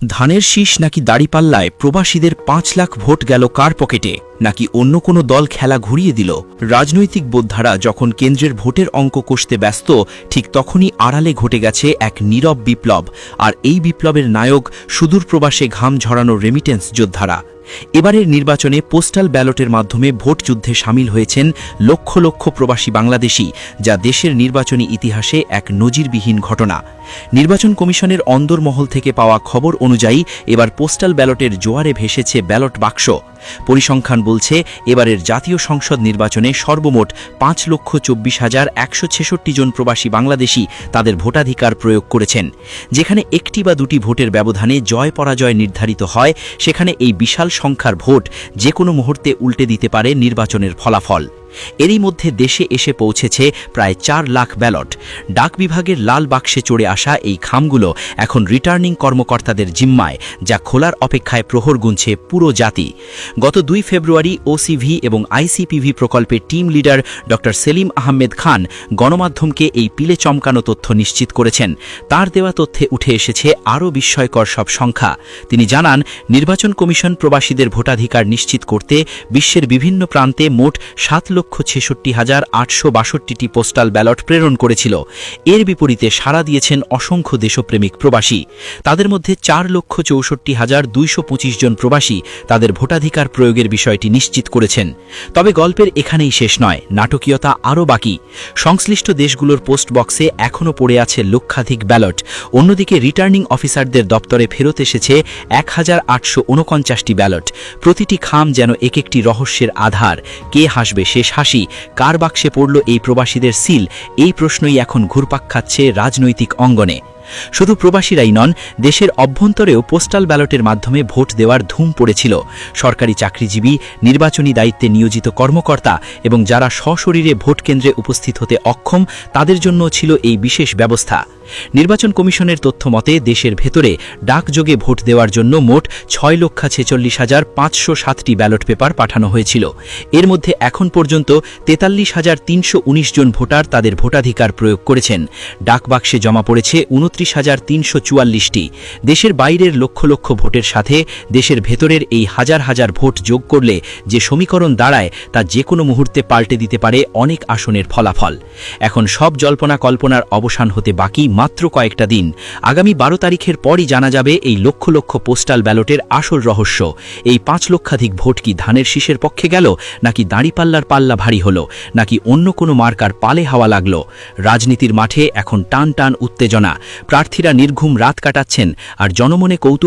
ধানের শীষ নাকি দাড়িপাল্লায় প্রবাসীদের ৫ লাখ ভোট গেল কার পকেটে, নাকি অন্য কোনো দল খেলা ঘুরিয়ে দিল? রাজনৈতিক বোদ্ধারা যখন কেন্দ্রের ভোটের অঙ্ক কষতে ব্যস্ত, ঠিক তখনই আড়ালে ঘটে গেছে এক নীরব বিপ্লব। আর এই বিপ্লবের নায়ক সুদূর প্রবাসে ঘাম ঝরানো রেমিটেন্স যোদ্ধারা। এবারের নির্বাচনে পোস্টাল ব্যালটের মাধ্যমে ভোট যুদ্ধে সামিল হয়েছেন লক্ষ লক্ষ প্রবাসী বাংলাদেশি, যা দেশের নির্বাচনী ইতিহাসে এক নজিরবিহীন ঘটনা। নির্বাচন কমিশনের অন্দরমহল থেকে পাওয়া খবর অনুযায়ী এবার পোস্টাল ব্যালটের জোয়ারে ভেসেছে ব্যালট বাক্স। পরিসংখ্যান বলছে, এবারের জাতীয় সংসদ নির্বাচনে সর্বমোট ৫,২৪,১৬৬ জন প্রবাসী বাংলাদেশি তাদের ভোটাধিকার প্রয়োগ করেছেন। যেখানে একটি বা দুটি ভোটের ব্যবধানে জয় পরাজয় নির্ধারিত হয়, সেখানে এই বিশাল সংখ্যার ভোট যে কোনো মুহূর্তে উল্টে দিতে পারে নির্বাচনের ফলাফল। এরই মধ্যে দেশে এসে পৌঁছেছে প্রায় ৪ লাখ ব্যালট। ডাক বিভাগের লাল বাক্সে চড়ে আসা এই খামগুলো এখন রিটার্নিং কর্মকর্তাদের জিম্মায়, যা খোলার অপেক্ষায় প্রহর গুনছে পুরো জাতি। গত ২ ফেব্রুয়ারি ওসিভি এবং আইসিপিভি প্রকল্পের টিম লিডার ড সেলিম আহমেদ খান গণমাধ্যমকে এই পিলে চমকানো তথ্য নিশ্চিত করেছেন। তার দেওয়া তথ্যে উঠে এসেছে আরও বিস্ময়কর সব সংখ্যা। তিনি জানান, নির্বাচন কমিশন প্রবাসীদের ভোটাধিকার নিশ্চিত করতে বিশ্বের বিভিন্ন প্রান্তে মোট ৭,৬৬,৮৬২টি পোস্টাল ব্যালট প্রেরণ করেছিল। এর বিপরীতে সাড়া দিয়েছেন অসংখ্য দেশপ্রেমিক প্রবাসী। তাদের মধ্যে ৪,৬৪,২২৫ জন প্রবাসী তাদের ভোটাধিকার প্রয়োগের বিষয়টি নিশ্চিত করেছেন। তবে গল্পের এখানেই শেষ নয়, নাটকীয়তা আরও বাকি। সংশ্লিষ্ট দেশগুলোর পোস্ট বক্সে এখনও পড়ে আছে লক্ষাধিক ব্যালট। অন্যদিকে রিটার্নিং অফিসারদের দপ্তরে ফেরত এসেছে ১,৮৪৯টি ব্যালট। প্রতিটি খাম যেন এক একটি রহস্যের আধার। কে হাসবে শেষ হাসি? কার বাক্সে পড়ল এই প্রবাসীদের সিল? এই প্রশ্নই এখন ঘুরপাক খাচ্ছে রাজনৈতিক অঙ্গনে। শুধু প্রবাসীরাই নন, দেশের অভ্যন্তরেও পোস্টাল ব্যালটের মাধ্যমে ভোট দেওয়ার ধুম পড়েছিল। সরকারি চাকরিজীবী, নির্বাচনী দায়িত্বে নিয়োজিত কর্মকর্তা এবং যারা সশরীরে ভোট কেন্দ্রে উপস্থিত হতে অক্ষম, তাদের জন্য ছিল এই বিশেষ ব্যবস্থা। নির্বাচন কমিশনের তথ্য মতে দেশের ভেতরে ডাকযোগে ভোট দেওয়ার জন্য মোট ৬,৪৬,৫০৭টি ব্যালট পেপার পাঠানো হয়েছিল। এর মধ্যে এখন পর্যন্ত ৪৩,৩১৯ জন ভোটার তাদের ভোটাধিকার প্রয়োগ করেছেন। ডাকবাক্সে জমা পড়েছে ২৯,৩৪৪টি। দেশের বাইরের লক্ষ লক্ষ ভোটের সাথে দেশের ভেতরের এই হাজার হাজার ভোট যোগ করলে যে সমীকরণ দাঁড়ায়, তা যে কোনো মুহূর্তে পাল্টে দিতে পারে অনেক আসনের ফলাফল। এখন সব জল্পনা কল্পনার অবসান হতে বাকি মাত্র কয়েকটা দিন। আগামী ১২ তারিখের পরই জানা যাবে এই লক্ষ লক্ষ পোস্টাল ব্যালটের আসল রহস্য। এই ৫ লক্ষাধিক ভোট কি ধানের শীষের পক্ষে গেল, নাকি দাঁড়িপাল্লার পাল্লা ভারী হলো, নাকি অন্য কোনো মার্কার পালে হাওয়া লাগলো? রাজনীতির মাঠে এখন টান টান উত্তেজনা। প্রার্থীরা নির্ঘুম রাত কাটাচ্ছেন, আর জনমনে কৌতূহল